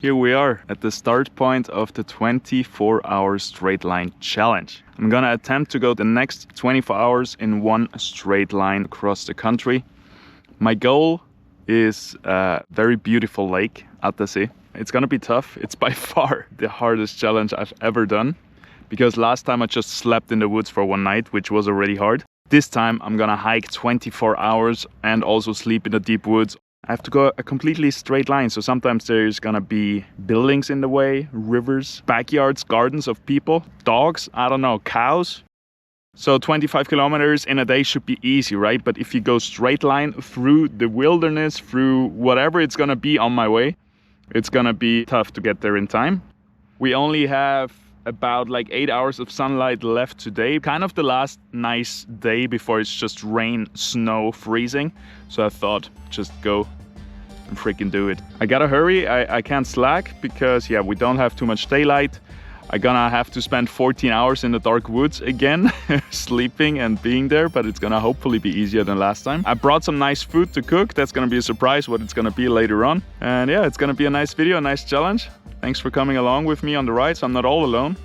Here we are at the start point of the 24-hour straight line challenge. I'm gonna attempt to go the next 24 hours in one straight line across the country. My goal is a very beautiful lake at the sea. It's gonna be tough. It's by far the hardest challenge I've ever done, because last time I just slept in the woods for one night, which was already hard. This time I'm gonna hike 24 hours and also sleep in the deep woods. I have to go a completely straight line, so sometimes there's gonna be buildings in the way, rivers, backyards, gardens of people, dogs, I don't know, cows. So 25 kilometers in a day should be easy, right? But if you go straight line through the wilderness, through whatever it's gonna be on my way, it's gonna be tough to get there in time. We only have about like 8 hours of sunlight left today. Kind of the last nice day before it's just rain, snow, freezing. So I thought, just go and freaking do it. I gotta hurry, I can't slack because yeah, we don't have too much daylight. I'm gonna have to spend 14 hours in the dark woods again, sleeping and being there, but it's gonna hopefully be easier than last time. I brought some nice food to cook. That's gonna be a surprise what it's gonna be later on. And yeah, it's gonna be a nice video, a nice challenge. Thanks for coming along with me on the ride, so I'm not all alone.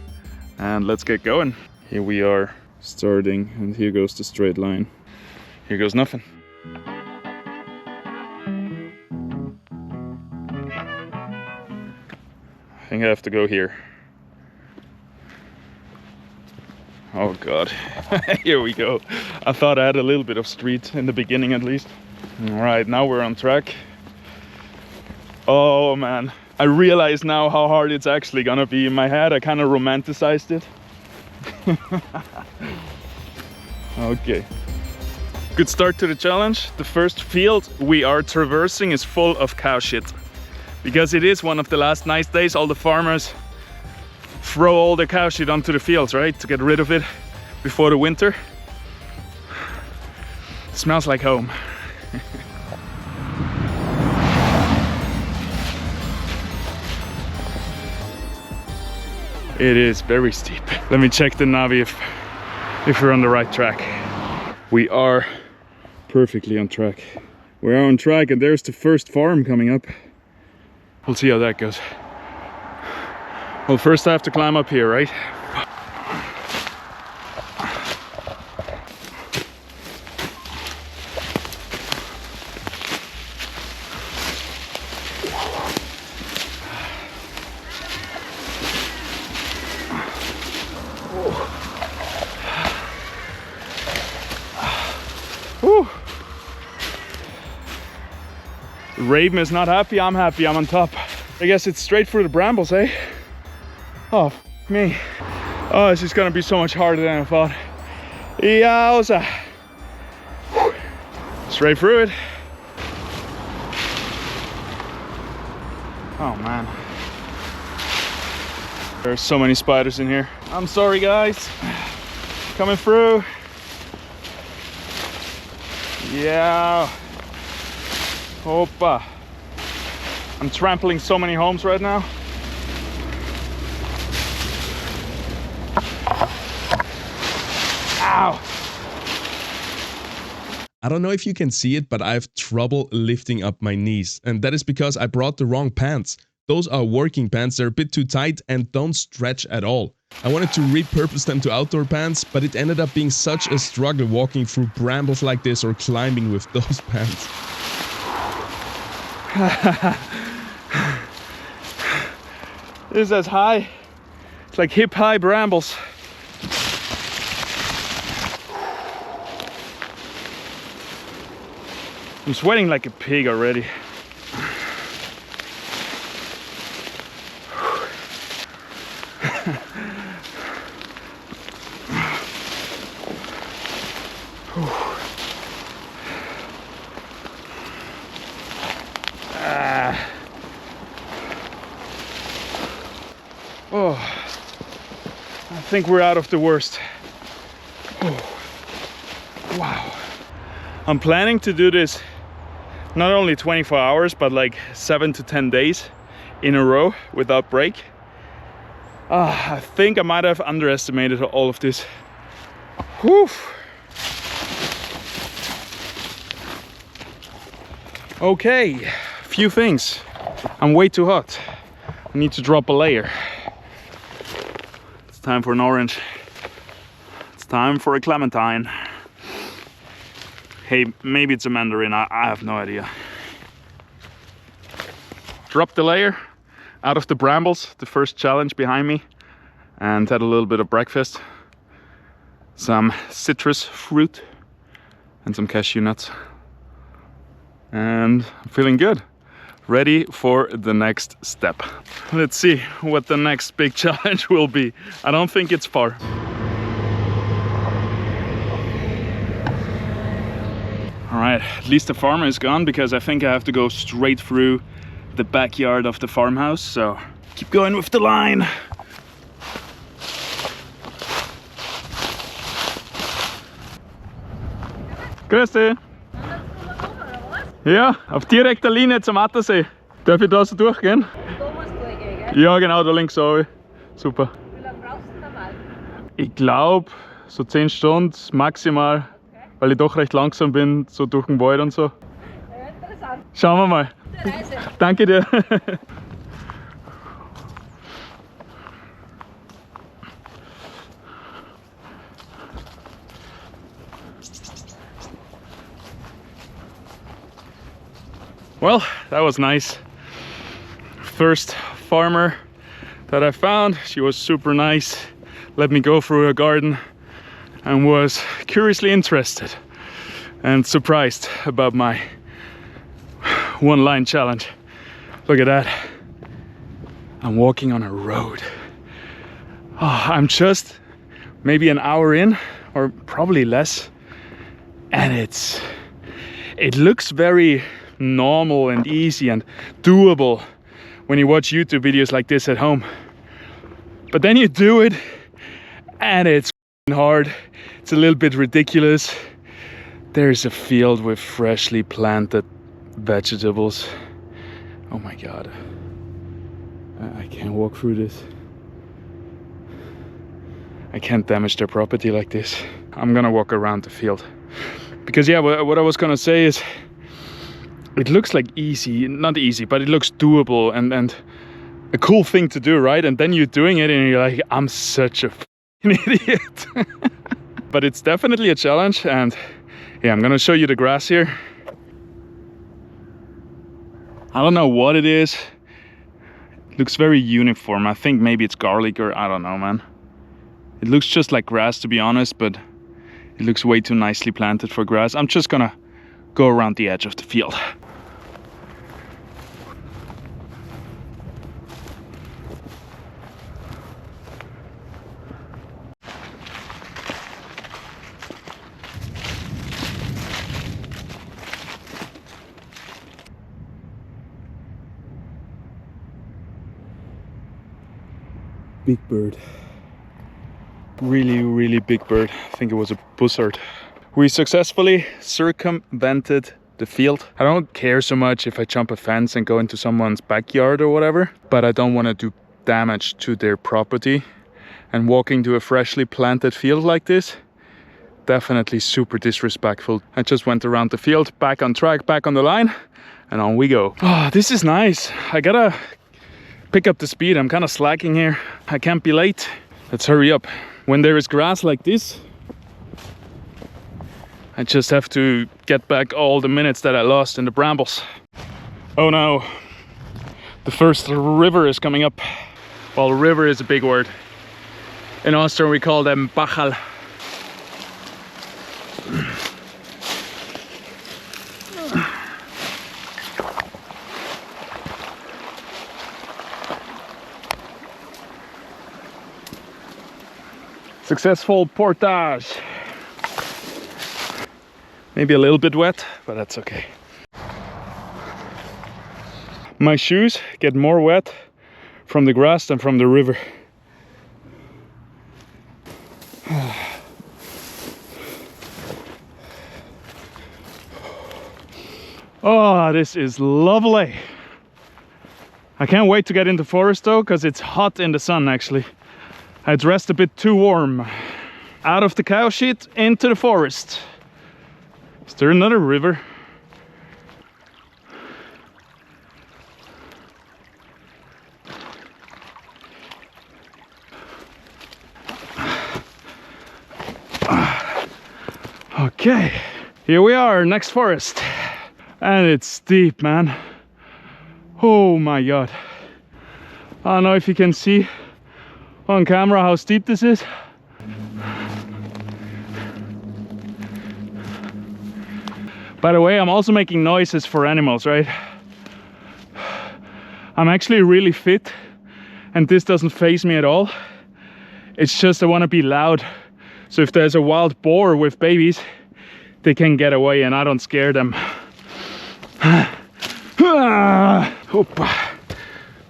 And let's get going. Here we are starting, and here goes the straight line. Here goes nothing. I think I have to go here. Oh God, here we go. I thought I had a little bit of street in the beginning at least. All right, now we're on track. Oh man, I realize now how hard it's actually gonna be. In my head, I kind of romanticized it. Okay. Good start to the challenge. The first field we are traversing is full of cow shit. Because it is one of the last nice days, all the farmers throw all the cow shit onto the fields, right? To get rid of it before the winter. It smells like home. It is very steep. Let me check the Navi if we're on the right track. We are perfectly on track. We are on track, and there's the first farm coming up. We'll see how that goes. Well, first I have to climb up here, right? Whew. Raven is not happy, I'm happy, I'm on top. I guess it's straight through the brambles, eh? Oh, me. Oh, this is gonna be so much harder than I thought. Yowza. Straight through it. Oh man. There's so many spiders in here. I'm sorry guys. Coming through. Yeah. Hoppa. I'm trampling so many homes right now. Ow. I don't know if you can see it, but I have trouble lifting up my knees. And that is because I brought the wrong pants. Those are working pants, they're a bit too tight and don't stretch at all. I wanted to repurpose them to outdoor pants, but it ended up being such a struggle walking through brambles like this or climbing with those pants. This is as high. It's like hip high brambles. I'm sweating like a pig already. Oh, I think we're out of the worst. Oh, wow. I'm planning to do this not only 24 hours, but like 7 to 10 days in a row without break. I think I might have underestimated all of this. Whew. Okay, few things. I'm way too hot. I need to drop a layer. It's time for an orange. It's time for a clementine. Hey, maybe it's a mandarin, I have no idea. Drop the layer out of the brambles, the first challenge behind me, and had a little bit of breakfast. Some citrus fruit and some cashew nuts. And I'm feeling good. Ready for the next step. Let's see what the next big challenge will be. I don't think it's far. All right, at least the farmer is gone, because I think I have to go straight through the backyard of the farmhouse. So keep going with the line. Grüß dich. Ja, auf direkter Linie zum Attersee. Darf ich da so durchgehen? Da musst du durchgehen, gell? Ja, genau, da links auch. Super. Wie lange brauchst du normal? Ich glaube, so 10 Stunden maximal, weil ich doch recht langsam bin, so durch den Wald und so. Ja, interessant. Schauen wir mal. Gute Reise. Danke dir. Well, that was nice. First farmer that I found, she was super nice, let me go through her garden and was curiously interested and surprised about my one line challenge. Look at that. I'm walking on a road. Oh, I'm just maybe an hour in, or probably less, and it looks very normal and easy and doable when you watch YouTube videos like this at home. But then you do it and it's hard. It's a little bit ridiculous. There's a field with freshly planted vegetables. Oh my God. I can't walk through this. I can't damage their property like this. I'm gonna walk around the field. Because yeah, what I was gonna say is, it looks like easy, not easy, but it looks doable and a cool thing to do, right? And then you're doing it and you're like, I'm such a idiot. But it's definitely a challenge, and yeah, I'm gonna show you the grass here. I don't know what it is. It looks very uniform. I think maybe it's garlic, or I don't know, man. It looks just like grass, to be honest, but it looks way too nicely planted for grass. I'm just gonna go around the edge of the field. Big bird. Really big bird. I think it was a buzzard. We successfully circumvented the field. I don't care so much if I jump a fence and go into someone's backyard or whatever, but I don't want to do damage to their property. And walking to a freshly planted field like this, definitely super disrespectful. I just went around the field, back on track, back on the line, and on we go. Oh, this is nice. I gotta pick up the speed. I'm kind of slacking here. I can't be late. Let's hurry up. When there is grass like this, I just have to get back all the minutes that I lost in the brambles. Oh no, the first river is coming up. Well, river is a big word. In Austria we call them Bachal. Successful portage. Maybe a little bit wet, but that's okay. My shoes get more wet from the grass than from the river. Oh, this is lovely. I can't wait to get into forest though, because it's hot in the sun actually. I dressed a bit too warm. Out of the cow shit, into the forest. Is there another river? Okay, here we are, next forest. And it's steep, man. Oh my god. I don't know if you can see on camera how steep this is. By the way, I'm also making noises for animals, right? I'm actually really fit and this doesn't faze me at all. It's just I want to be loud. So if there's a wild boar with babies, they can get away and I don't scare them. Hoppa.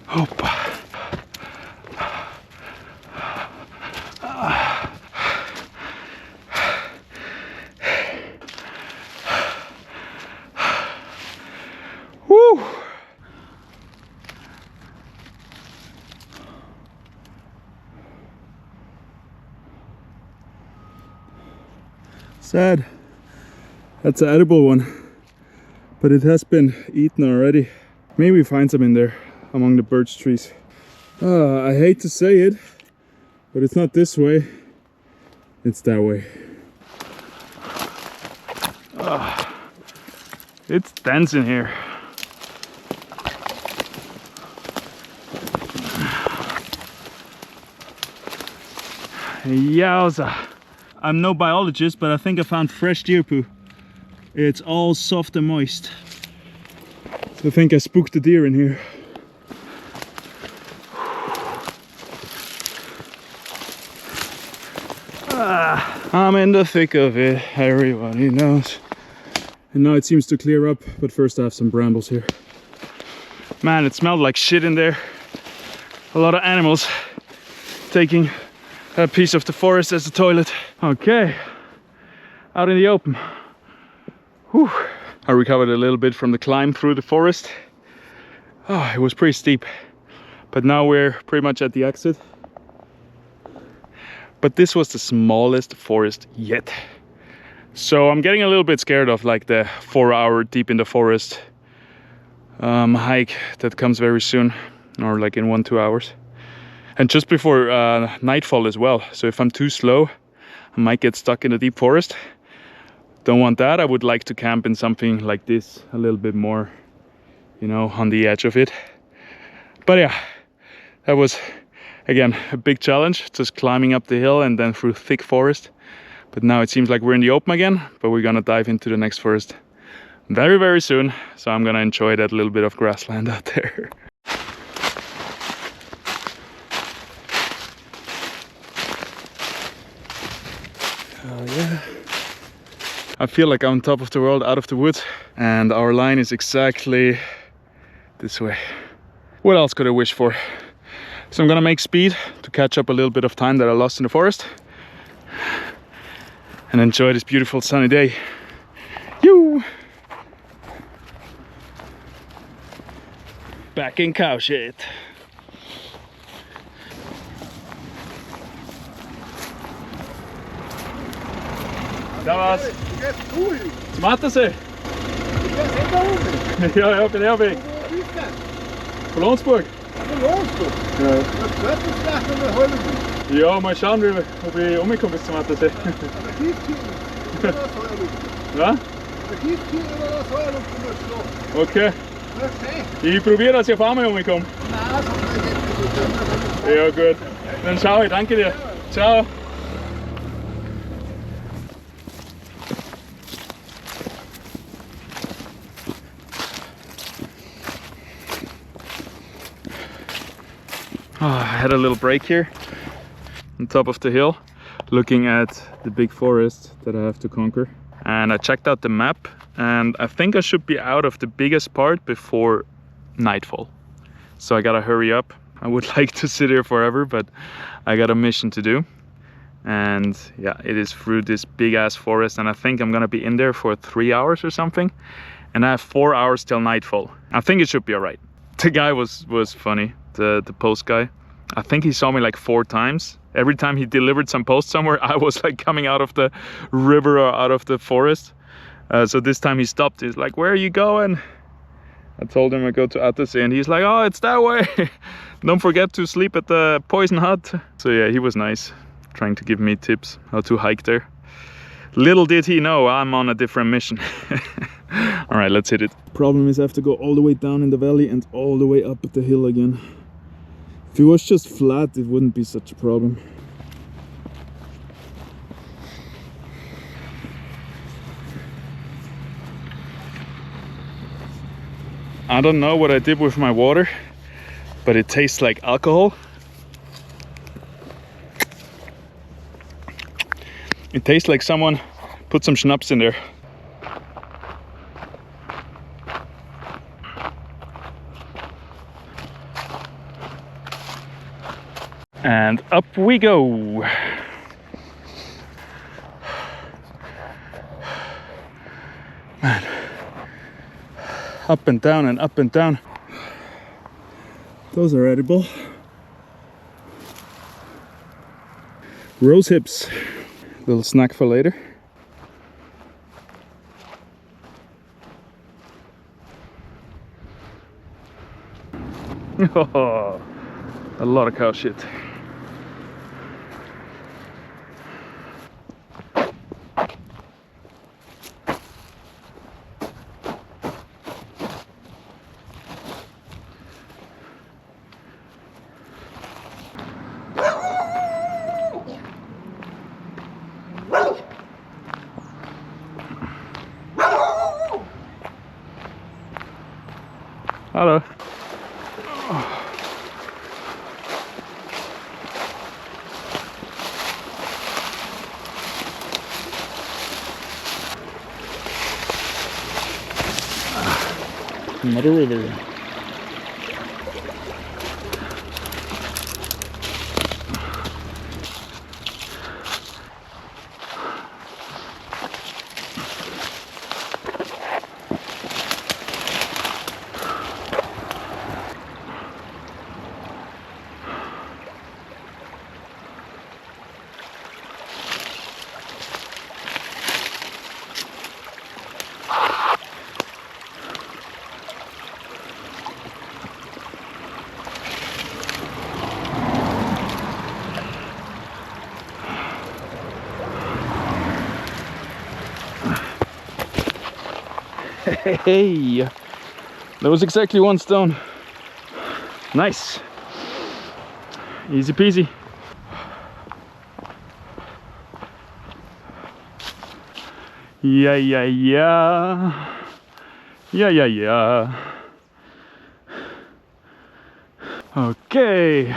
Hoppa. Woo. Sad. That's an edible one, but it has been eaten already. Maybe find some in there among the birch trees. I hate to say it, but it's not this way, it's that way. It's dense in here. Yowza. I'm no biologist, but I think I found fresh deer poo. It's all soft and moist. So I think I spooked the deer in here. I'm in the thick of it, everybody knows. And now it seems to clear up, but first I have some brambles here. Man, it smelled like shit in there. A lot of animals taking a piece of the forest as a toilet. Okay, out in the open. Whew. I recovered a little bit from the climb through the forest. Oh, it was pretty steep, but now we're pretty much at the exit. But this was the smallest forest yet. So I'm getting a little bit scared of like the 4-hour deep in the forest hike that comes very soon, or like in 1-2 hours. And just before nightfall as well. So if I'm too slow, I might get stuck in the deep forest. Don't want that. I would like to camp in something like this, a little bit more, you know, on the edge of it. But yeah, that was, again, a big challenge, just climbing up the hill and then through thick forest. But now it seems like we're in the open again, but we're gonna dive into the next forest very, very soon. So I'm gonna enjoy that little bit of grassland out there. Oh yeah. I feel like I'm on top of the world, out of the woods, and our line is exactly this way. What else could I wish for? So I'm gonna make speed to catch up a little bit of time that I lost in the forest and enjoy this beautiful sunny day. Yoo! Back in cow shit. Servus. Zum Attersee. Ja, ja, bin ich auf Weg. Von Lonsburg. Ja, mal schauen, ob ich umkomme bis zum Attersee. Ja? Okay. Ich probiere, dass ich auf einmal umkomme. Ja, gut. Dann schau ich, danke dir. Ciao. I had a little break here on top of the hill, looking at the big forest that I have to conquer. And I checked out the map, and I think I should be out of the biggest part before nightfall. So I gotta hurry up. I would like to sit here forever, but I got a mission to do. And yeah, it is through this big ass forest, and I think I'm gonna be in there for 3 hours or something. And I have 4 hours till nightfall. I think it should be all right. The guy was funny, the post guy. I think he saw me like 4 times. Every time he delivered some post somewhere, I was like coming out of the river or out of the forest. So this time he stopped. He's like, "Where are you going?" I told him I go to Attersee, and he's like, "Oh, it's that way. Don't forget to sleep at the poison hut." So yeah, he was nice, trying to give me tips how to hike there. Little did he know I'm on a different mission. All right, let's hit it. Problem is I have to go all the way down in the valley and all the way up the hill again. If it was just flat, it wouldn't be such a problem. I don't know what I did with my water, but it tastes like alcohol. It tastes like someone put some schnapps in there. And up we go. Man. Up and down and up and down. Those are edible. Rose hips. Little snack for later. Oh, a lot of cow shit. Hello. Another river. Hey, that was exactly one stone. Nice. Easy peasy. Yeah. Okay.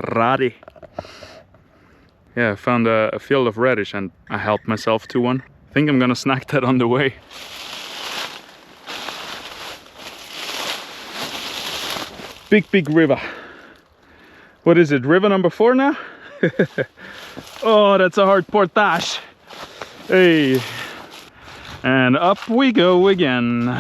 Radi. Yeah, I found a field of radish and I helped myself to one. I think I'm gonna snack that on the way. Big river. What is it, river number 4 now? Oh, that's a hard portage. Hey. And up we go again.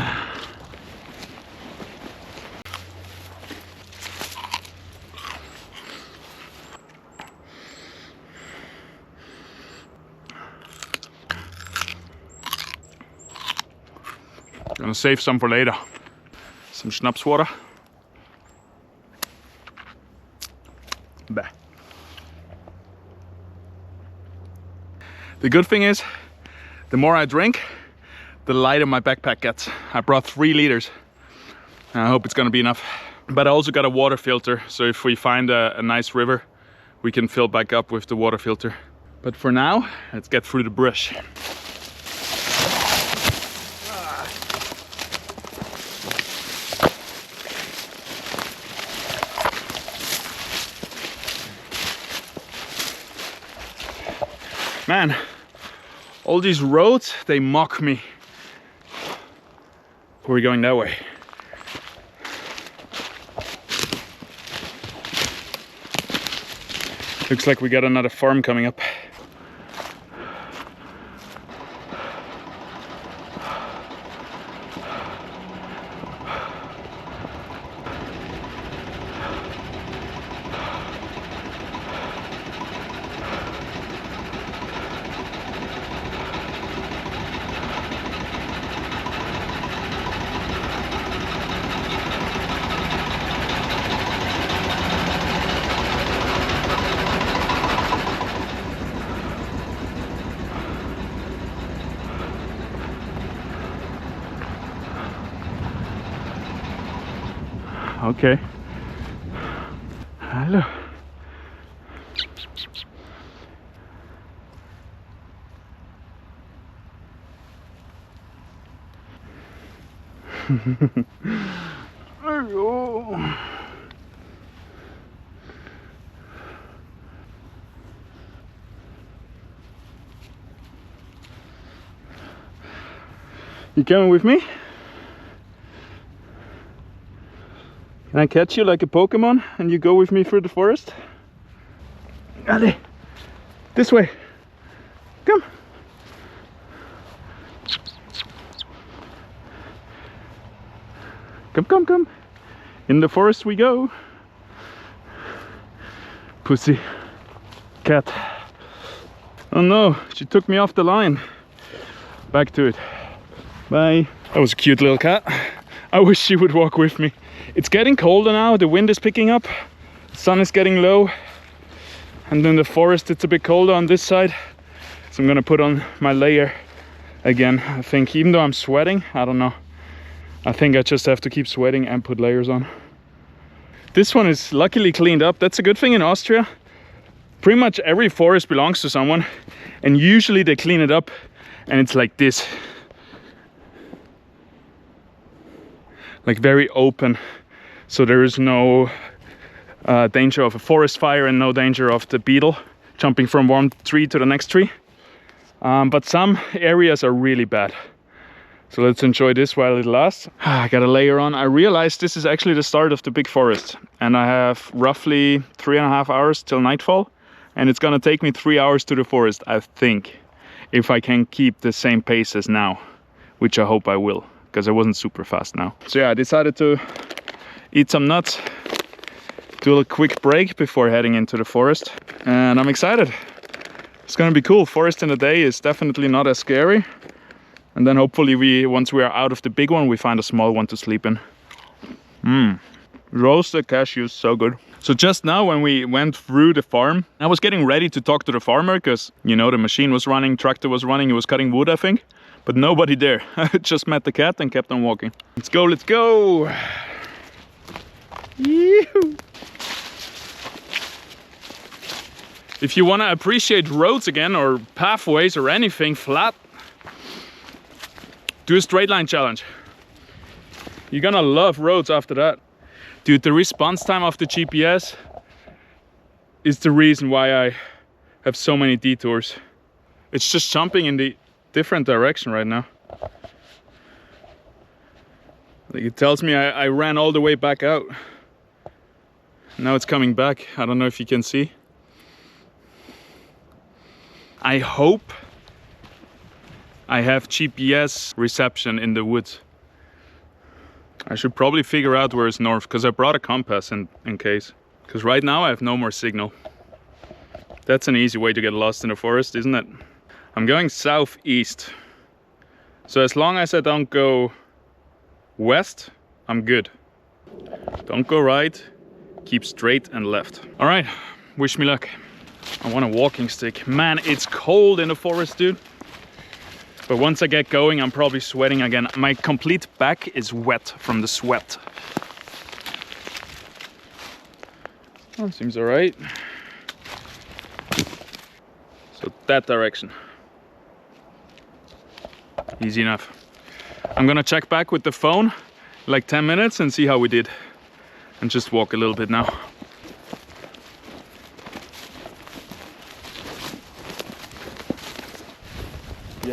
Gonna save some for later. Some schnapps water. Bah. The good thing is, the more I drink, the lighter my backpack gets. I brought 3 liters. I hope it's gonna be enough. But I also got a water filter, so if we find a nice river, we can fill back up with the water filter. But for now, let's get through the brush. Man, all these roads, they mock me. We're going that way. Looks like we got another farm coming up. Okay. Hello. Hello. You coming with me? Can I catch you like a Pokemon and you go with me through the forest? Allez, this way. Come. Come, come, come. In the forest we go. Pussy. Cat. Oh no, she took me off the line. Back to it. Bye. That was a cute little cat. I wish she would walk with me. It's getting colder now, the wind is picking up, the sun is getting low, and in the forest it's a bit colder on this side, so I'm gonna put on my layer again. I think, even though I'm sweating, I don't know, I think I just have to keep sweating and put layers on. This one is luckily cleaned up. That's a good thing in Austria. Pretty much every forest belongs to someone, and usually they clean it up and it's like this, like very open. So there is no danger of a forest fire and no danger of the beetle jumping from one tree to the next tree. But some areas are really bad. So let's enjoy this while it lasts. I got a layer on. I realized this is actually the start of the big forest. And I have roughly 3.5 hours till nightfall. And it's gonna take me 3 hours to the forest, I think. If I can keep the same pace as now. Which I hope I will, because I wasn't super fast now. So yeah, I decided to eat some nuts, do a quick break before heading into the forest, and I'm excited. It's gonna be cool. Forest in the day is definitely not as scary, and then hopefully once we are out of the big one, we find a small one to sleep in. Roasted cashews, so good. So just now when we went through the farm, I was getting ready to talk to the farmer because, you know, the machine was running, tractor was running, he was cutting wood, I think, but nobody there. I just met the cat and kept on walking. Let's go, let's go. If you want to appreciate roads again, or pathways, or anything flat, do a straight line challenge. You're gonna love roads after that. Dude, the response time of the GPS is the reason why I have so many detours. It's just jumping in the different direction right now. Like, it tells me I ran all the way back out. Now it's coming back. I don't know if you can see. I hope I have GPS reception in the woods. I should probably figure out where is north, because I brought a compass in case. Because right now I have no more signal. That's an easy way to get lost in the forest, isn't it? I'm going southeast. So as long as I don't go west, I'm good. Don't go right. Keep straight and left. All right, wish me luck. I want a walking stick. Man, it's cold in the forest, dude. But once I get going, I'm probably sweating again. My complete back is wet from the sweat. Oh, seems all right. So that direction. Easy enough. I'm gonna check back with the phone like 10 minutes and see how we did. And just walk a little bit now.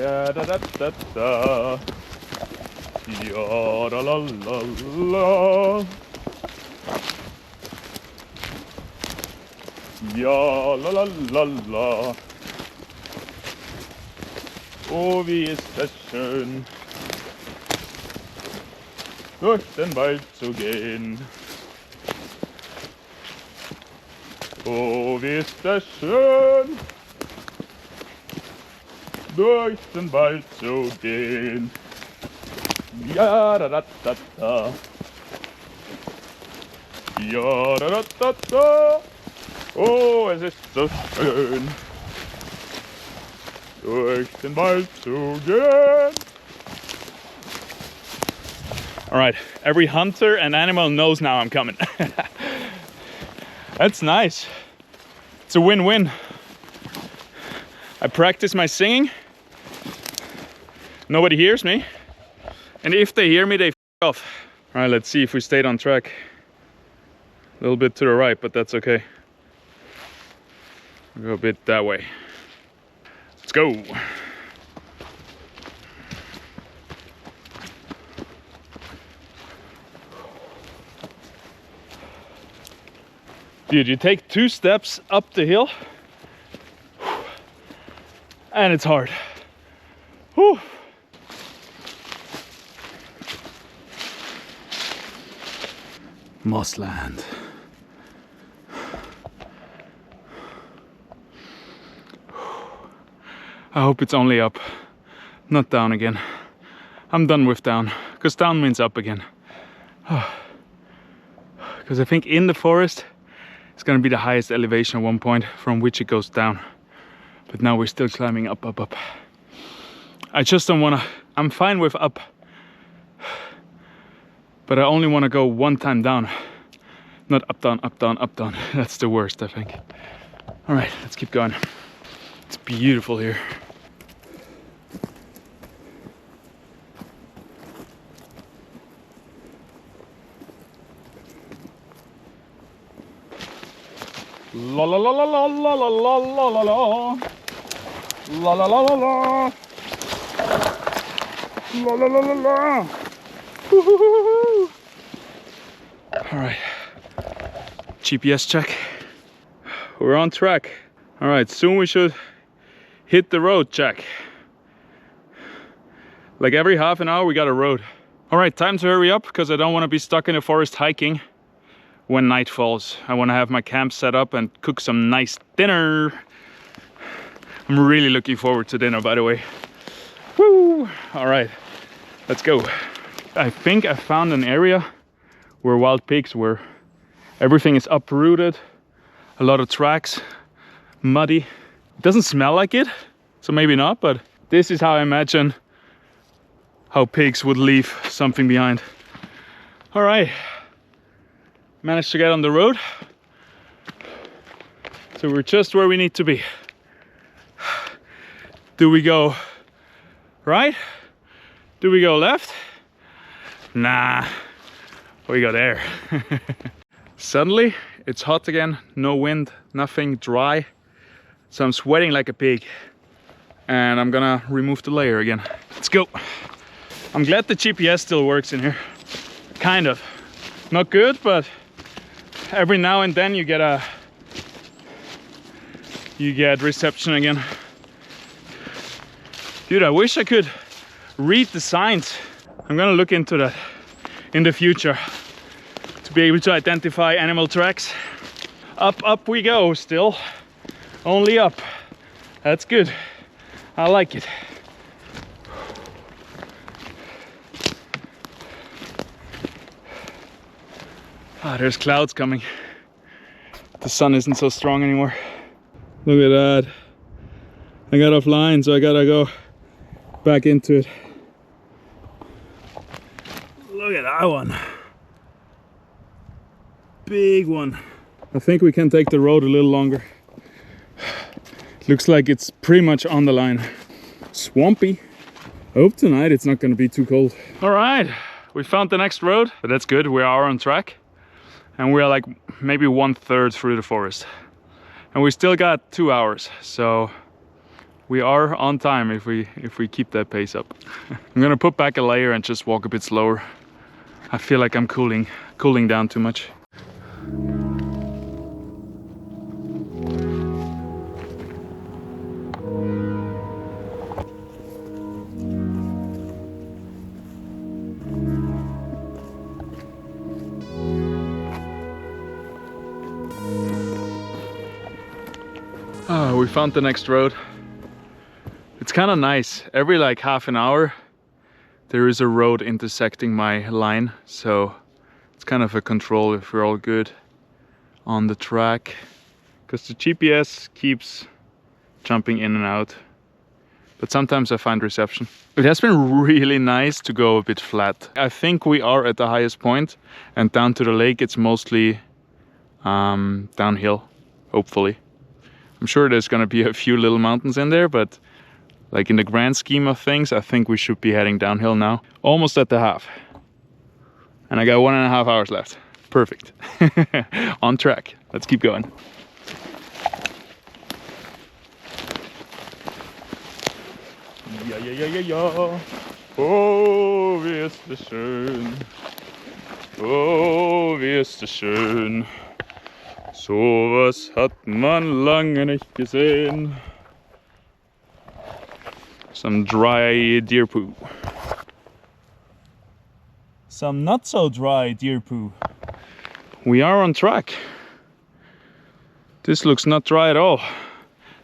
Yeah, da da da da. Yeah, da la la la. Ja, la la la la. Oh, wie ist es schön, durch den Wald zu gehen. Oh, wie ist es schön, durch den Wald zu gehen. Ja, da da da da. Ja, da da da da. Oh, es ist so schön, durch den Wald zu gehen. All right, every hunter and animal knows now I'm coming. That's nice. It's a win-win. I practice my singing. Nobody hears me. And if they hear me, they f off. All right, let's see if we stayed on track. A little bit to the right, but that's okay. We'll go a bit that way. Let's go. Dude, you take 2 steps up the hill and it's hard. Whew. Mossland. I hope it's only up, not down again. I'm done with down, because down means up again. Because I think in the forest it's gonna be the highest elevation at one point from which it goes down. But now we're still climbing up, up, up. I just don't wanna, I'm fine with up, but I only wanna go one time down. Not up, down, up, down, up, down. That's the worst, I think. All right, let's keep going. It's beautiful here. La la la la la la la la la la la la la la la la la la la la. All right, GPS check. We're on track. All right, soon we should hit the road check. Like every half an hour we got a road. All right, time to hurry up because I don't want to be stuck in the forest hiking when night falls. I want to have my camp set up and cook some nice dinner. I'm really looking forward to dinner, by the way. Woo! All right, let's go. I think I found an area where wild pigs were. Everything is uprooted, a lot of tracks, muddy. It doesn't smell like it, so maybe not, but this is how I imagine how pigs would leave something behind. All right. Managed to get on the road, so we're just where we need to be. Do we go right? Do we go left? Nah, we go there. Suddenly it's hot again, no wind, nothing, dry, so I'm sweating like a pig and I'm gonna remove the layer again. Let's go. I'm glad the GPS still works in here, kind of. Not good, but every now and then you get reception again. Dude, I wish I could read the signs. I'm gonna look into that in the future to be able to identify animal tracks. Up, up we go still. Only up. That's good. I like it. Ah, there's clouds coming. The sun isn't so strong anymore. Look at that. I got offline, so I gotta go back into it. Look at that one. Big one. I think we can take the road a little longer. Looks like it's pretty much on the line. Swampy. I hope tonight it's not gonna be too cold. All right, we found the next road, but that's good. We are on track. And we're like maybe 1/3 through the forest. And we still got 2 hours, so We are on time if we keep that pace up. I'm gonna put back a layer and just walk a bit slower. I feel like I'm cooling down too much. We found the next road. It's kind of nice. Every like half an hour there is a road intersecting my line, so it's kind of a control if we're all good on the track, because the GPS keeps jumping in and out, but sometimes I find reception. It has been really nice to go a bit flat. I think we are at the highest point, and down to the lake it's mostly downhill, hopefully. I'm sure there's gonna be a few little mountains in there, but like in the grand scheme of things, I think we should be heading downhill now. Almost at the half. And I got 1.5 hours left. Perfect. On track. Let's keep going. Ja, ja, ja, ja, ja. Oh, wie ist das schön. Oh, wie ist das schön. Sowas hat man lange nicht gesehen. Some dry deer poo. Some not so dry deer poo. We are on track. This looks not dry at all.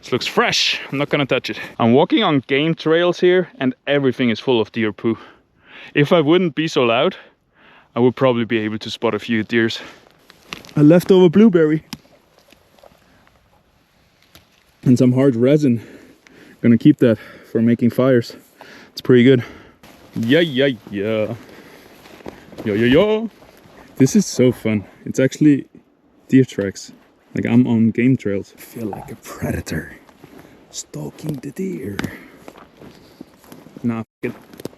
This looks fresh. I'm not gonna touch it. I'm walking on game trails here and everything is full of deer poo. If I wouldn't be so loud, I would probably be able to spot a few deers. A leftover blueberry. And some hard resin. Gonna keep that for making fires. It's pretty good. Yeah, yeah, yeah. Yo, yo, yo. This is so fun. It's actually deer tracks. Like I'm on game trails. I feel like a predator stalking the deer. Nah, f it.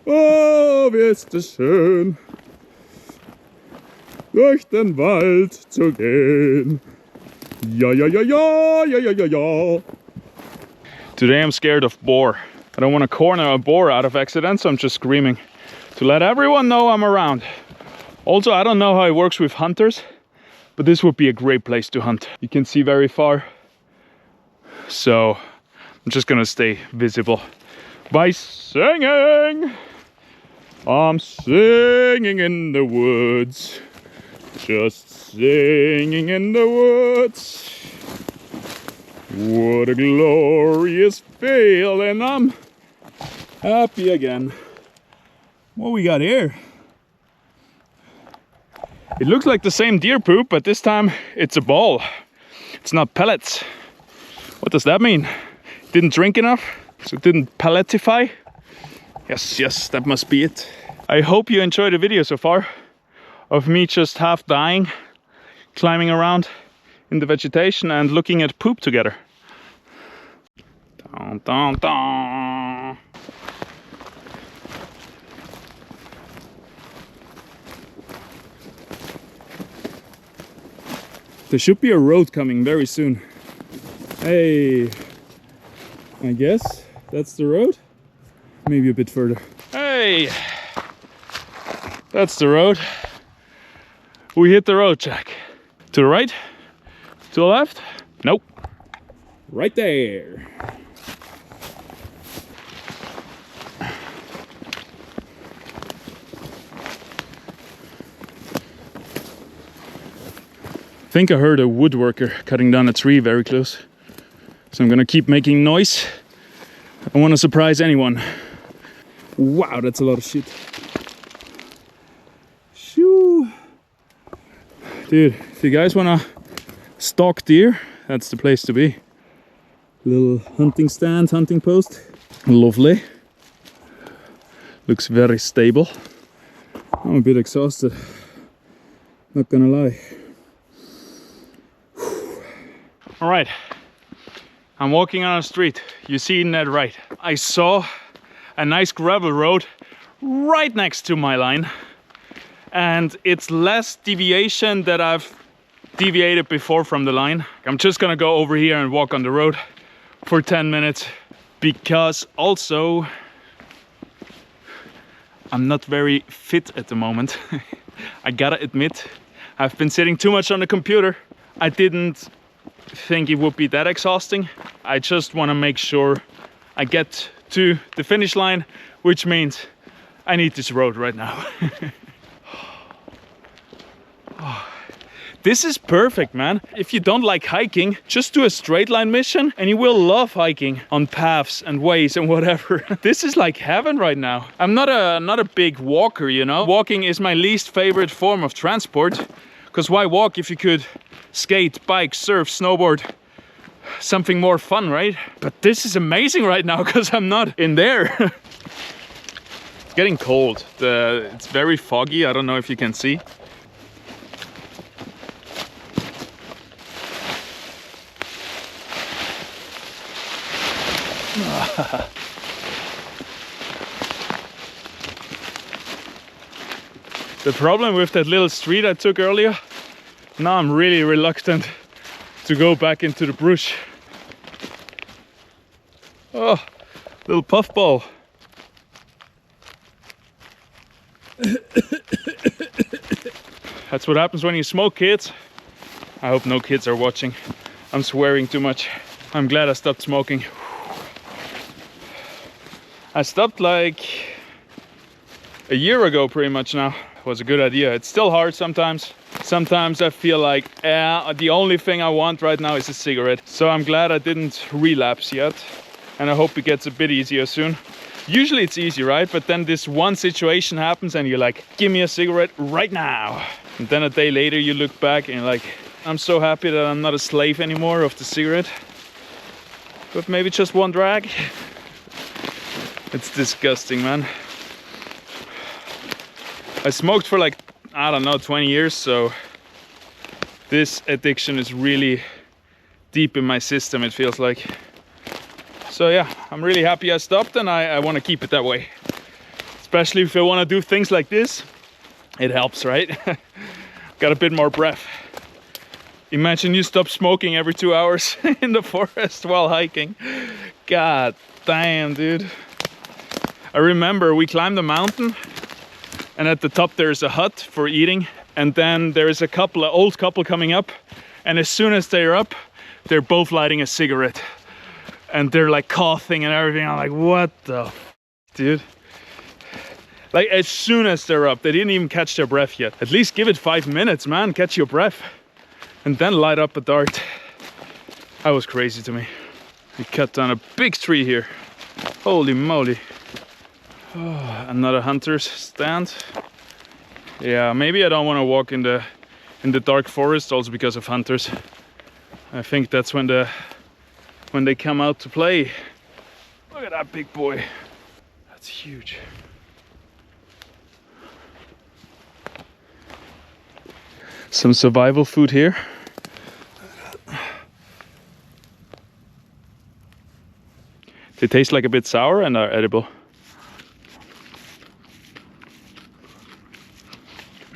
Oh, wie ist es schön, durch den Wald zu gehen. Ja, ja, ja, ja, ja, ja, ja, ja. Today I'm scared of boar. I don't want to corner a boar out of accident, so I'm just screaming to let everyone know I'm around. Also, I don't know how it works with hunters, but this would be a great place to hunt. You can see very far, so I'm just gonna stay visible by singing. I'm singing in the woods, just singing in the woods. What a glorious feeling, I'm happy again. What we got here? It looks like the same deer poop, but this time it's a ball. It's not pellets. What does that mean? Didn't drink enough, so it didn't pelletify? Yes, yes, that must be it. I hope you enjoyed the video so far of me just half dying, climbing around in the vegetation and looking at poop together. Dun, dun, dun. There should be a road coming very soon. Hey, I guess that's the road. Maybe a bit further. Hey, that's the road. We hit the road, Jack. To the right? To the left? Nope. Right there. I think I heard a woodworker cutting down a tree very close. So I'm gonna keep making noise. I don't want to surprise anyone. Wow, that's a lot of shit. Shoo. Dude, if you guys wanna stalk deer, that's the place to be. Little hunting stand, hunting post. Lovely. Looks very stable. I'm a bit exhausted, not gonna lie. All right, I'm walking on a street. You see that right. I saw a nice gravel road right next to my line. And it's less deviation that I've deviated before from the line. I'm just gonna go over here and walk on the road for 10 minutes because also I'm not very fit at the moment. I gotta admit, I've been sitting too much on the computer. I didn't think it would be that exhausting. I just want to make sure I get to the finish line, which means I need this road right now. This is perfect, man. If you don't like hiking, just do a straight line mission and you will love hiking on paths and ways and whatever. This is like heaven right now. I'm not a big walker, you know. Walking is my least favorite form of transport. Because why walk if you could skate, bike, surf, snowboard? Something more fun, right? But this is amazing right now because I'm not in there. It's getting cold. It's very foggy. I don't know if you can see. The problem with that little street I took earlier, now I'm really reluctant to go back into the brush. Oh, little puffball. That's what happens when you smoke, kids. I hope no kids are watching. I'm swearing too much. I'm glad I stopped smoking. I stopped like a year ago pretty much now. It was a good idea. It's still hard sometimes. Sometimes I feel like the only thing I want right now is a cigarette. So I'm glad I didn't relapse yet. And I hope it gets a bit easier soon. Usually it's easy, right? But then this one situation happens and you're like, give me a cigarette right now. And then a day later you look back and you're like, I'm so happy that I'm not a slave anymore of the cigarette. But maybe just one drag. It's disgusting, man. I smoked for like, I don't know, 20 years, so this addiction is really deep in my system, it feels like. So yeah, I'm really happy I stopped and I want to keep it that way. Especially if I want to do things like this, it helps, right? Got a bit more breath. Imagine you stop smoking every 2 hours in the forest while hiking. God damn, dude. I remember we climbed a mountain and at the top there's a hut for eating, and then there's a old couple coming up, and as soon as they're up, they're both lighting a cigarette and they're like coughing and everything. I'm like, what the dude? Like as soon as they're up, they didn't even catch their breath yet. At least give it 5 minutes, man, catch your breath and then light up a dart. That was crazy to me. We cut down a big tree here. Holy moly. Oh, another hunter's stand. Yeah, maybe I don't want to walk in the dark forest also because of hunters. I think that's when they come out to play. Look at that big boy. That's huge. Some survival food here. They taste like a bit sour and are edible.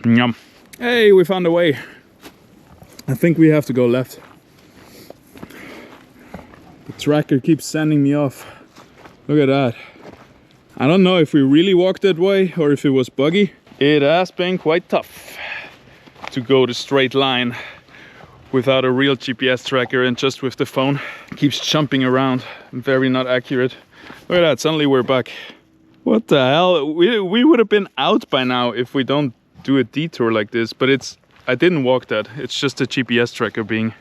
Yum. Hey, we found a way. I think we have to go left. The tracker keeps sending me off. Look at that. I don't know if we really walked that way or if it was buggy. It has been quite tough to go the straight line without a real GPS tracker and just with the phone. It keeps jumping around, very not accurate. Look at that, suddenly we're back. What the hell? We would have been out by now if we don't do a detour like this, but I didn't walk that. It's just a GPS tracker being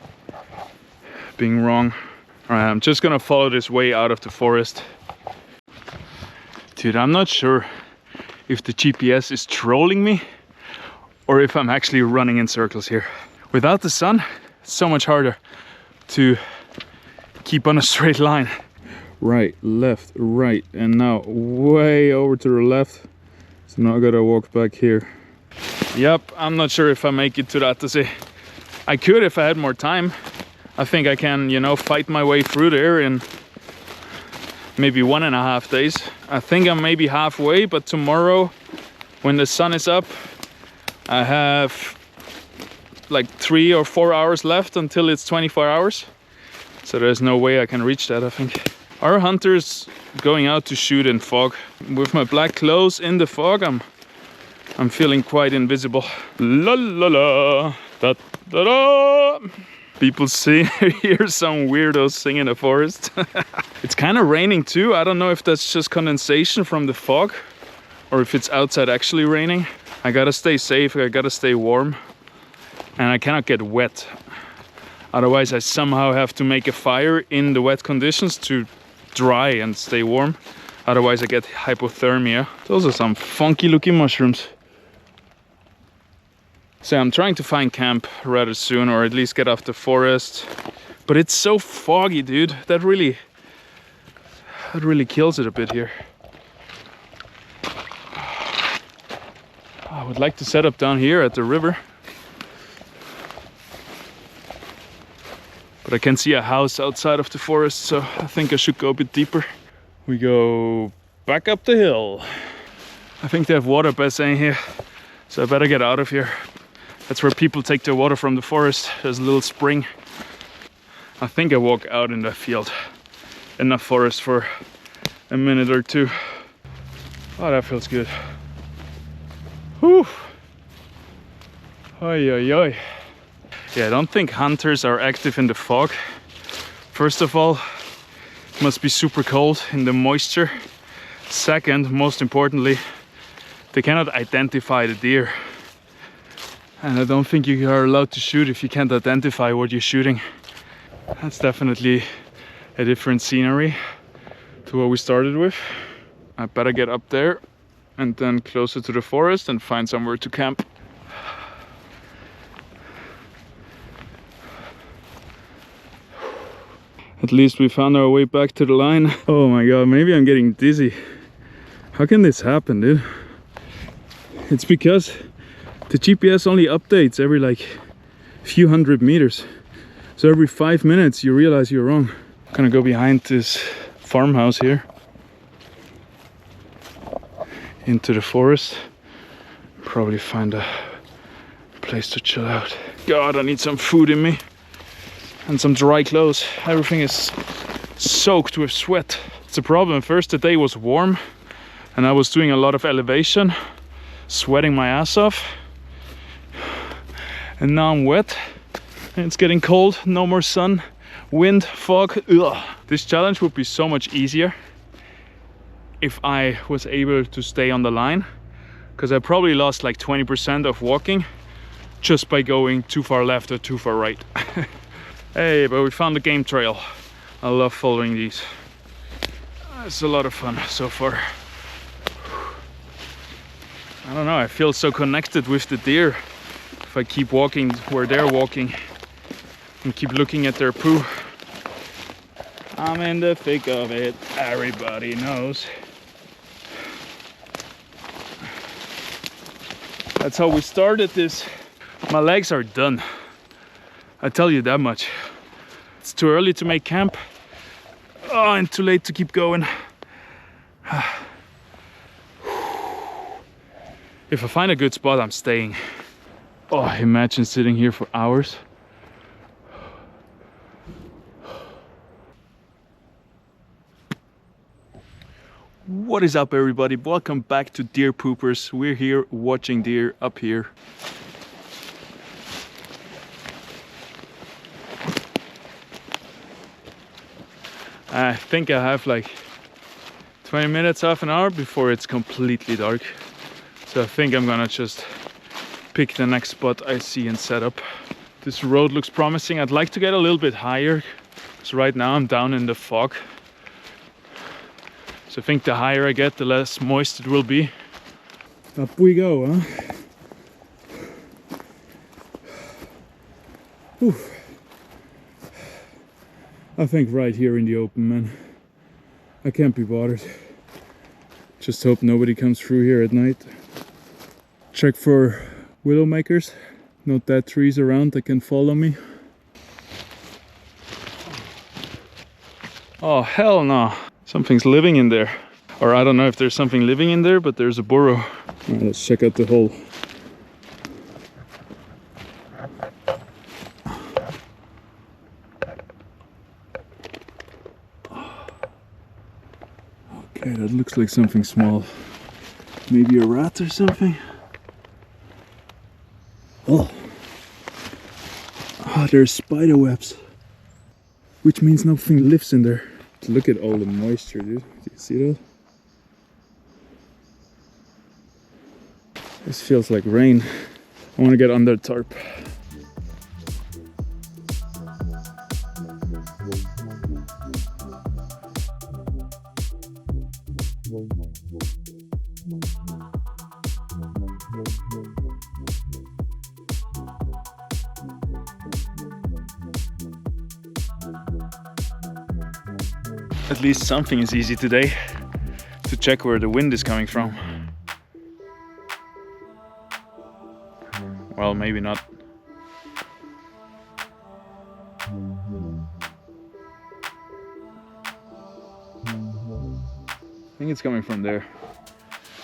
wrong. All right, I'm just gonna follow this way out of the forest. Dude, I'm not sure if the GPS is trolling me or if I'm actually running in circles here. Without the sun, it's so much harder to keep on a straight line. Right, left, right, and now way over to the left. So now I gotta walk back here. Yep, I'm not sure if I make it to that to say. I could if I had more time. I think I can, you know, fight my way through there in maybe 1.5 days. I think I'm maybe halfway, but tomorrow when the sun is up, I have like 3 or 4 hours left until it's 24 hours. So there's no way I can reach that, I think. Our hunters going out to shoot in fog. With my black clothes in the fog, I'm feeling quite invisible. La la la, da da da. People hear some weirdos sing in the forest. It's kind of raining too. I don't know if that's just condensation from the fog or if it's outside actually raining. I gotta stay safe, I gotta stay warm, and I cannot get wet. Otherwise I somehow have to make a fire in the wet conditions to dry and stay warm. Otherwise I get hypothermia. Those are some funky looking mushrooms. So I'm trying to find camp rather soon, or at least get off the forest. But it's so foggy, dude. That really kills it a bit here. I would like to set up down here at the river. But I can see a house outside of the forest, so I think I should go a bit deeper. We go back up the hill. I think they have water bassin here, so I better get out of here. That's where people take their water from the forest. There's a little spring. I think I walk out in the field, in the forest for a minute or two. Oh, that feels good. Whew. Oi, oi, oi. Yeah, I don't think hunters are active in the fog. First of all, it must be super cold in the moisture. Second, most importantly, they cannot identify the deer. And I don't think you are allowed to shoot if you can't identify what you're shooting. That's definitely a different scenery to what we started with. I better get up there and then closer to the forest and find somewhere to camp. At least we found our way back to the line. Oh my god, maybe I'm getting dizzy. How can this happen, dude? It's because the GPS only updates every like few hundred meters. So every 5 minutes you realize you're wrong. I'm gonna go behind this farmhouse here into the forest. Probably find a place to chill out. God, I need some food in me and some dry clothes. Everything is soaked with sweat. It's a problem. First the day was warm and I was doing a lot of elevation, sweating my ass off. And now I'm wet and it's getting cold, no more sun, wind, fog. Ugh. This challenge would be so much easier if I was able to stay on the line, because I probably lost like 20% of walking just by going too far left or too far right. Hey, but we found the game trail. I love following these. It's a lot of fun so far. I don't know, I feel so connected with the deer if I keep walking where they're walking and keep looking at their poo. I'm in the thick of it, everybody knows. That's how we started this. My legs are done, I tell you that much. It's too early to make camp. Oh, and too late to keep going. If I find a good spot, I'm staying. Oh, imagine sitting here for hours. What is up, everybody? Welcome back to Deer Poopers. We're here watching deer up here. I think I have like 20 minutes, half an hour before it's completely dark. So I think I'm gonna just pick the next spot I see and set up. This road looks promising. I'd like to get a little bit higher, because right now I'm down in the fog. So I think the higher I get, the less moist it will be. Up we go, huh? Whew. I think right here in the open, man. I can't be bothered. Just hope nobody comes through here at night. Check for willow makers. No dead trees around that can follow me. Oh, hell no. Something's living in there. Or I don't know if there's something living in there, but there's a burrow. Right, let's check out the hole. like something small. Maybe a rat or something. Oh. Ah, there's spider webs. Which means nothing lives in there. Look at all the moisture, dude. Do you see that? This feels like rain. I want to get under the tarp. At least something is easy today, to check where the wind is coming from. Well, maybe not. I think it's coming from there.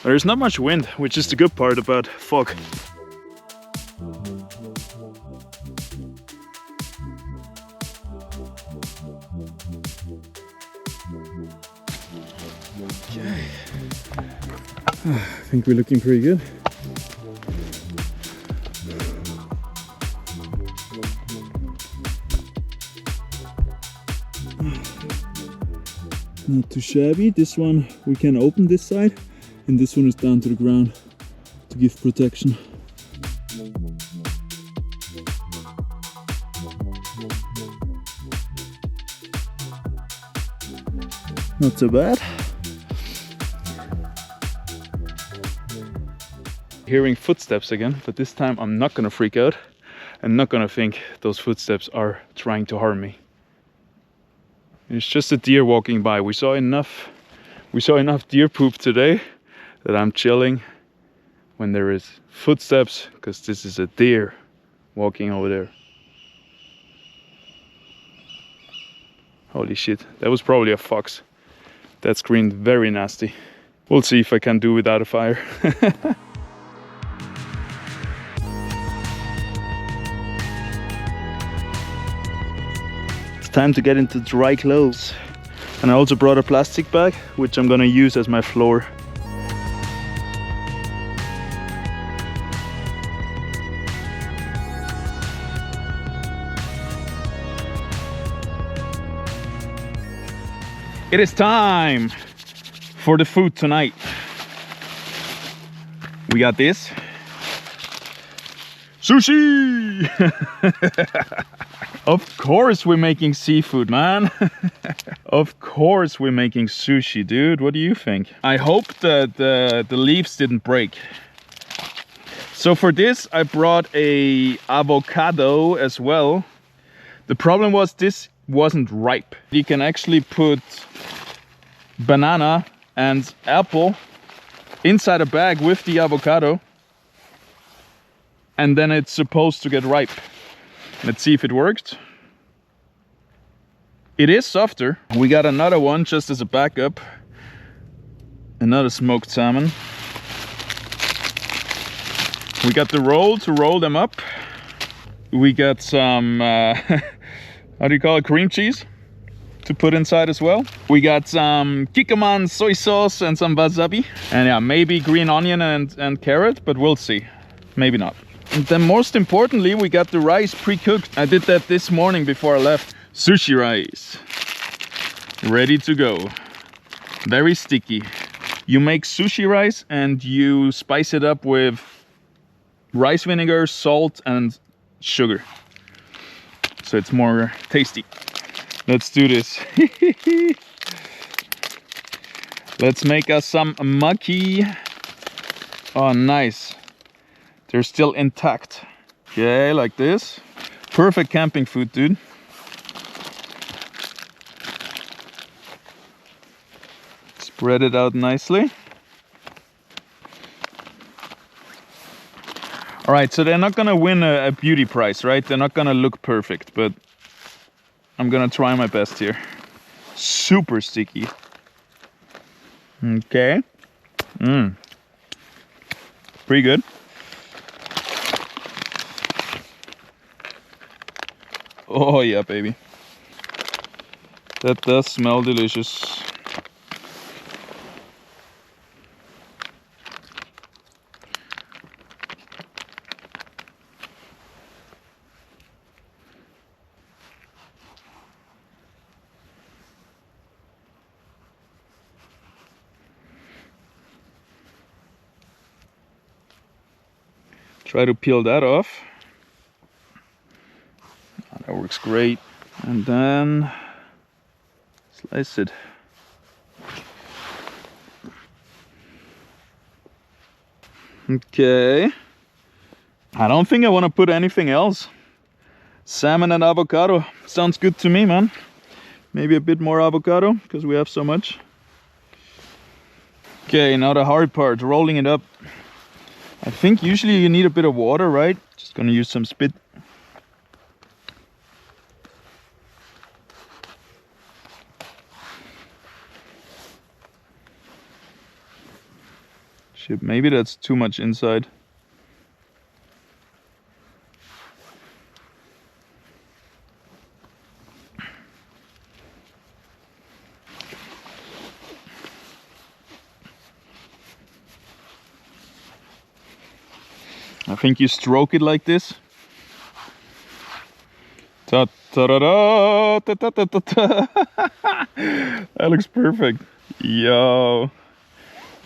There's not much wind, which is the good part about fog. Okay. I think we're looking pretty good. Not too shabby. This one we can open this side, and this one is down to the ground to give protection. Not so bad. Hearing footsteps again, but this time I'm not gonna freak out and not gonna think those footsteps are trying to harm me. It's just a deer walking by. We saw enough deer poop today that I'm chilling when there is footsteps, because this is a deer walking over there. Holy shit, that was probably a fox. That screamed very nasty. We'll see if I can do without a fire. It's time to get into dry clothes. And I also brought a plastic bag, which I'm gonna use as my floor. It is time for the food tonight. We got this. Sushi! Of course we're making seafood, man. Of course we're making sushi, dude. What do you think? I hope that the leaves didn't break. So for this, I brought a avocado as well. The problem was this wasn't ripe. You can actually put banana and apple inside a bag with the avocado, and then it's supposed to get ripe. Let's see if it worked. It is softer. We got another one just as a backup. Another smoked salmon. We got the roll to roll them up. We got some, how do you call it, cream cheese to put inside as well. We got some kikkoman soy sauce and some wasabi. And yeah, maybe green onion and carrot, but we'll see. Maybe not. And then most importantly, we got the rice pre-cooked. I did that this morning before I left. Sushi rice. Ready to go. Very sticky. You make sushi rice and you spice it up with rice vinegar, salt and sugar. So it's more tasty. Let's do this. Let's make us some maki. Oh, nice. They're still intact. Okay, like this. Perfect camping food, dude. Spread it out nicely. All right, so they're not gonna win a beauty prize, right? They're not gonna look perfect, but I'm gonna try my best here. Super sticky. Okay. Pretty good. Oh yeah, baby. That does smell delicious. Try to peel that off. That works great. And then slice it. Okay. I don't think I want to put anything else. Salmon and avocado sounds good to me, man. Maybe a bit more avocado because we have so much. Okay, now the hard part, rolling it up. I think usually you need a bit of water, right? Just gonna use some spit. Shit, maybe that's too much inside. I think you stroke it like this. Ta ta da da ta ta ta ta ta. That looks perfect. Yo.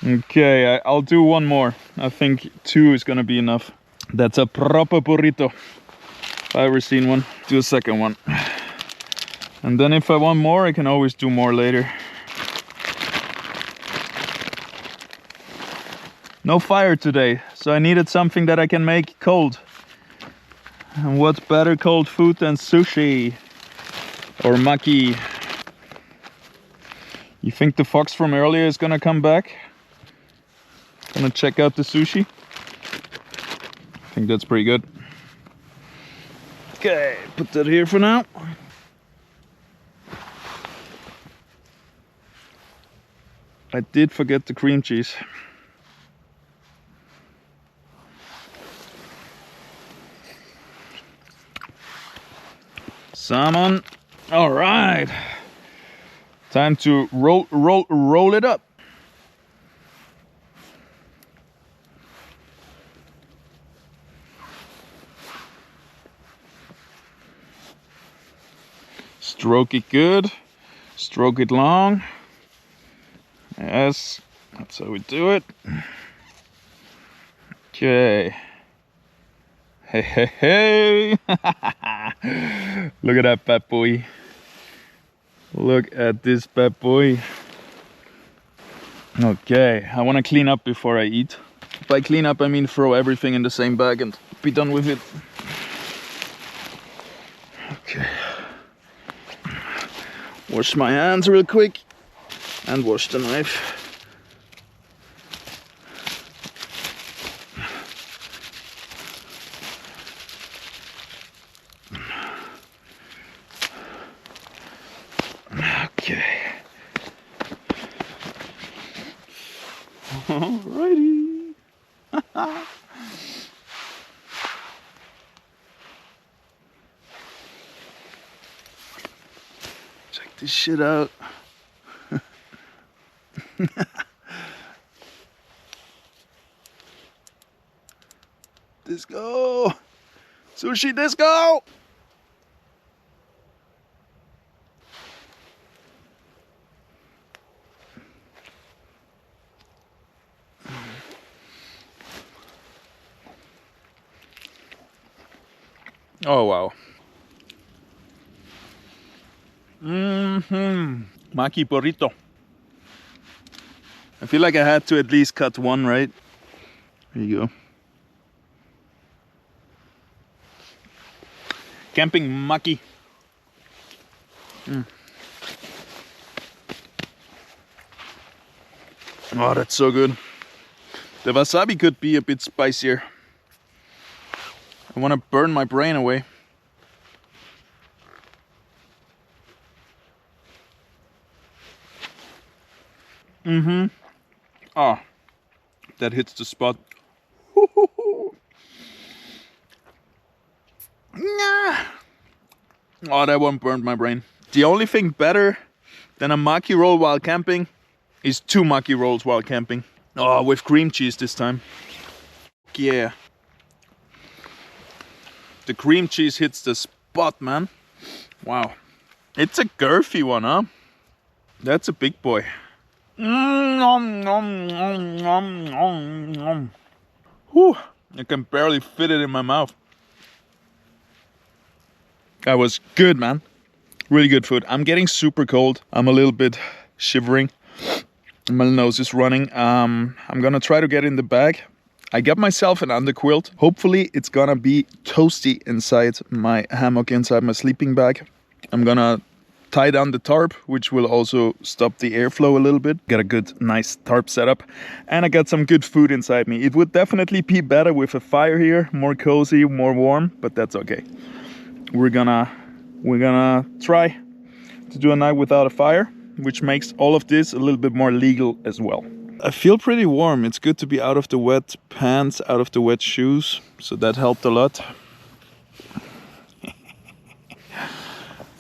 Okay, I'll do one more. I think 2 is gonna be enough. That's a proper burrito. If I ever seen one. Do a second one. And then if I want more, I can always do more later. No fire today, so I needed something that I can make cold. And what's better cold food than sushi or maki? You think the fox from earlier is gonna come back? Gonna check out the sushi? I think that's pretty good. Okay, put that here for now. I did forget the cream cheese. Salmon. All right. Time to roll it up. Stroke it good. Stroke it long. Yes, that's how we do it. Okay. Hey, hey, hey. Look at that bad boy. Look at this bad boy. Okay, I want to clean up before I eat. By clean up, I mean throw everything in the same bag and be done with it. Okay. Wash my hands real quick and wash the knife. Okay. Alrighty. Check this shit out. Disco! Sushi disco! Oh wow. Maki burrito. I feel like I had to at least cut one, right? There you go. Camping maki. Oh, that's so good. The wasabi could be a bit spicier. I want to burn my brain away. Oh, that hits the spot. Oh, that one burned my brain. The only thing better than a maki roll while camping is 2 maki rolls while camping. Oh, with cream cheese this time. Yeah. The cream cheese hits the spot, man. Wow. It's a girthy one, huh? That's a big boy. Whew. I can barely fit it in my mouth. That was good, man. Really good food. I'm getting super cold. I'm a little bit shivering. My nose is running. I'm gonna try to get in the bag. I got myself an underquilt. Hopefully it's gonna be toasty inside my hammock, inside my sleeping bag. I'm gonna tie down the tarp, which will also stop the airflow a little bit. Got a good, nice tarp setup. And I got some good food inside me. It would definitely be better with a fire here, more cozy, more warm, but that's okay. We're gonna try to do a night without a fire, which makes all of this a little bit more legal as well. I feel pretty warm. It's good to be out of the wet pants, out of the wet shoes, so that helped a lot.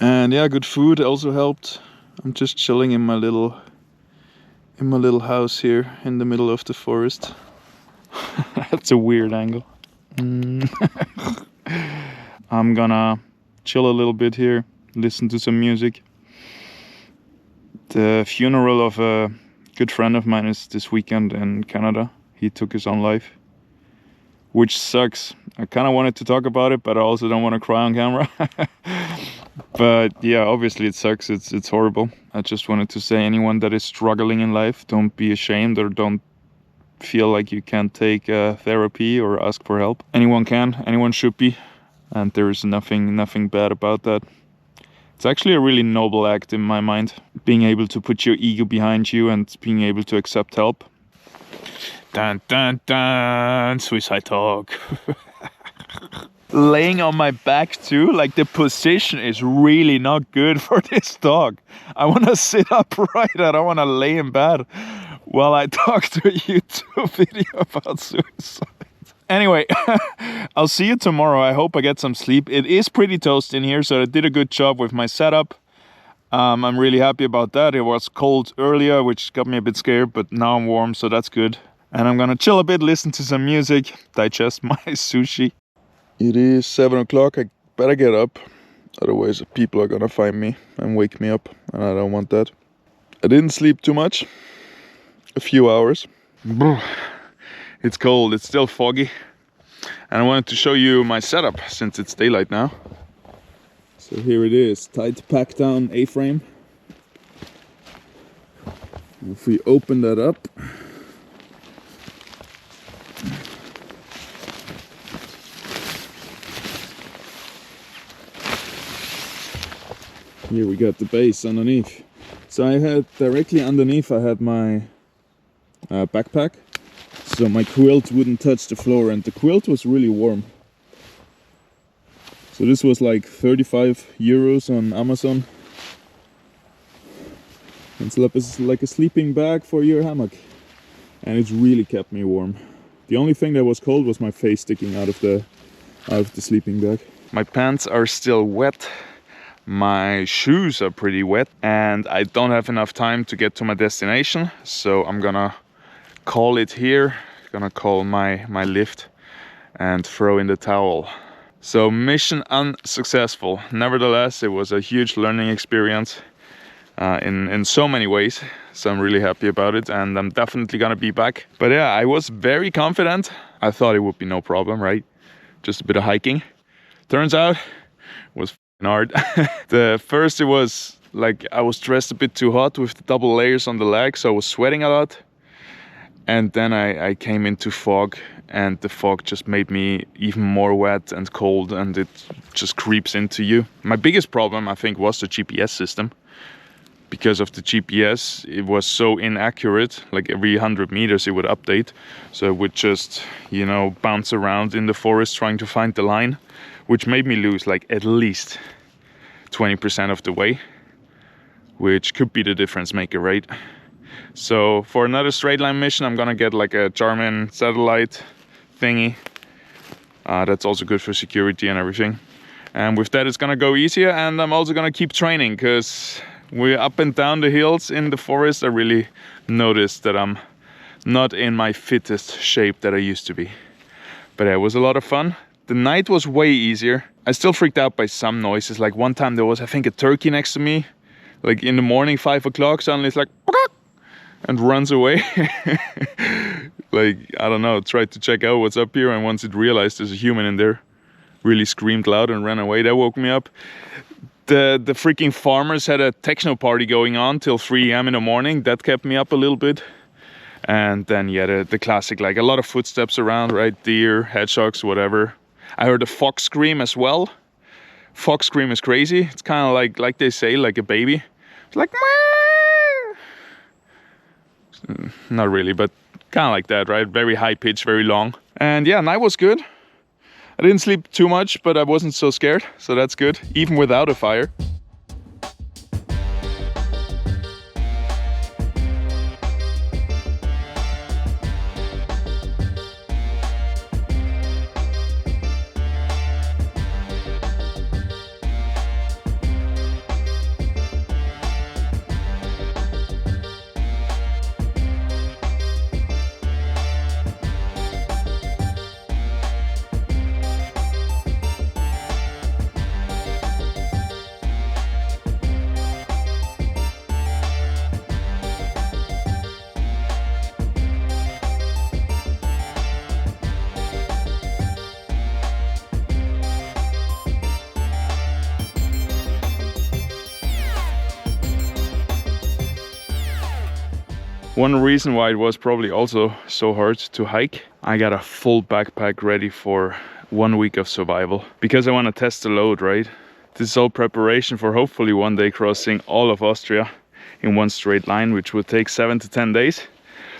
And yeah, good food also helped. I'm just chilling in my little house here in the middle of the forest. That's a weird angle. I'm gonna chill a little bit here, listen to some music. The funeral of a good friend of mine is this weekend in Canada. He took his own life, which sucks. I kind of wanted to talk about it, but I also don't want to cry on camera. But yeah, obviously it sucks. It's horrible. I just wanted to say, anyone that is struggling in life, don't be ashamed or don't feel like you can't take therapy or ask for help. Anyone can, anyone should be, and there is nothing bad about that. It's actually a really noble act in my mind, being able to put your ego behind you and being able to accept help. Dun dun dun, suicide talk. Laying on my back too, like the position is really not good for this dog. I want to sit upright, I don't want to lay in bed while I talk to a YouTube video about suicide. Anyway, I'll see you tomorrow. I hope I get some sleep. It is pretty toasty in here, so I did a good job with my setup. I'm really happy about that. It was cold earlier, which got me a bit scared, but now I'm warm, so that's good. And I'm gonna chill a bit, listen to some music, digest my sushi. It is 7 o'clock. I better get up, otherwise people are gonna find me and wake me up, and I don't want that. I didn't sleep too much, a few hours. It's cold, it's still foggy, and I wanted to show you my setup since it's daylight now. So here it is, tight pack down A-frame. If we open that up, here we got the base underneath. So I had directly underneath, I had my backpack, so my quilt wouldn't touch the floor, and the quilt was really warm. So this was like 35 euros on Amazon. It's like a sleeping bag for your hammock, and it's really kept me warm. The only thing that was cold was my face sticking out of the sleeping bag. My pants are still wet. My shoes are pretty wet, and I don't have enough time to get to my destination, so I'm gonna call it here. Gonna call my lift and throw in the towel. So mission unsuccessful. Nevertheless, it was a huge learning experience in so many ways, so I'm really happy about it, and I'm definitely gonna be back. But yeah, I was very confident. I thought it would be no problem, right? Just a bit of hiking. Turns out it was hard. The first, it was like I was dressed a bit too hot with the double layers on the legs, so I was sweating a lot. And then I came into fog, and the fog just made me even more wet and cold, and it just creeps into you. My biggest problem, I think, was the GPS system. Because of the GPS, it was so inaccurate. Like every 100 meters it would update, so it would just, you know, bounce around in the forest trying to find the line, which made me lose like at least 20% of the way, which could be the difference maker, right? So for another straight line mission, I'm gonna get like a Garmin satellite thingy. That's also good for security and everything. And with that, it's gonna go easier, and I'm also gonna keep training, because we're up and down the hills in the forest. I really noticed that I'm not in my fittest shape that I used to be. But it was a lot of fun. The night was way easier. I still freaked out by some noises. Like one time there was, I think, a turkey next to me. Like in the morning, 5 o'clock, suddenly it's like, and runs away. Like, I don't know, tried to check out what's up here, and once it realized there's a human in there, really screamed loud and ran away. That woke me up. The freaking farmers had a techno party going on till 3 AM in the morning. That kept me up a little bit. And then yeah, the classic, like a lot of footsteps around, right? Deer, hedgehogs, whatever. I heard a fox scream as well. Fox scream is crazy. It's kind of like they say, like a baby. It's like, meow. Not really, but kind of like that, right? Very high pitch, very long. And yeah, night was good. I didn't sleep too much, but I wasn't so scared, so that's good, even without a fire. One reason why it was probably also so hard to hike, I got a full backpack ready for 1 week of survival. Because I want to test the load, right? This is all preparation for hopefully one day crossing all of Austria in one straight line, which would take 7 to 10 days.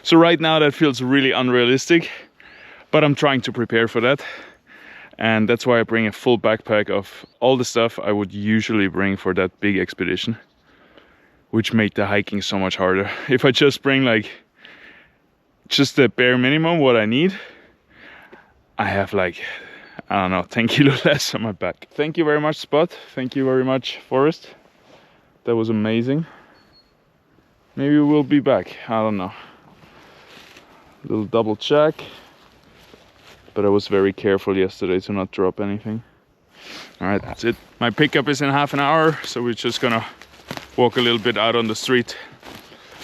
So right now that feels really unrealistic, but I'm trying to prepare for that. And that's why I bring a full backpack of all the stuff I would usually bring for that big expedition, which made the hiking so much harder. If I just bring like just the bare minimum what I need, I have like, I don't know, 10 kilo less on my back. Thank you very much, Spot. Thank you very much, Forrest. That was amazing. Maybe we'll be back, I don't know. Little double check. But I was very careful yesterday to not drop anything. All right, that's it. My pickup is in half an hour, so we're just gonna walk a little bit out on the street.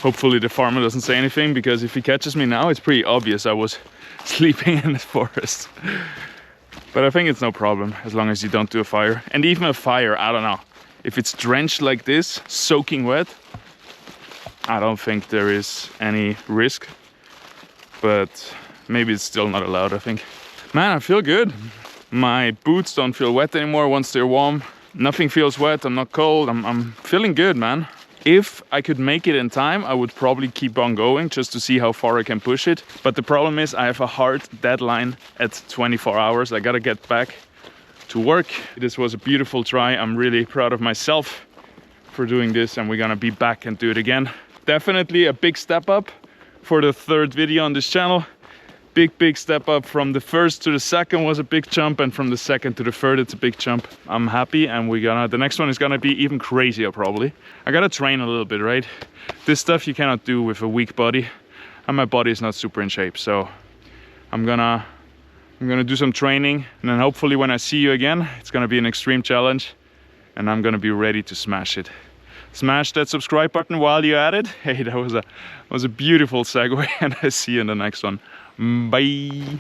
Hopefully the farmer doesn't say anything, because if he catches me now, it's pretty obvious I was sleeping in the forest. But I think it's no problem, as long as you don't do a fire. And even a fire, I don't know. If it's drenched like this, soaking wet, I don't think there is any risk. But maybe it's still not allowed, I think. Man, I feel good. My boots don't feel wet anymore once they're warm. Nothing feels wet, I'm not cold, I'm feeling good, man. If I could make it in time, I would probably keep on going just to see how far I can push it. But the problem is I have a hard deadline at 24 hours. I gotta get back to work. This was a beautiful try. I'm really proud of myself for doing this, and we're gonna be back and do it again. Definitely a big step up for the third video on this channel. Big step up. From the first to the second was a big jump, and from the second to the third it's a big jump. I'm happy, and the next one is gonna be even crazier probably. I gotta train a little bit, right? This stuff you cannot do with a weak body, and my body is not super in shape, so I'm gonna do some training, and then hopefully when I see you again, it's gonna be an extreme challenge, and I'm gonna be ready to smash it. Smash that subscribe button while you're at it. Hey, that was a beautiful segue, and I see you in the next one. Bye.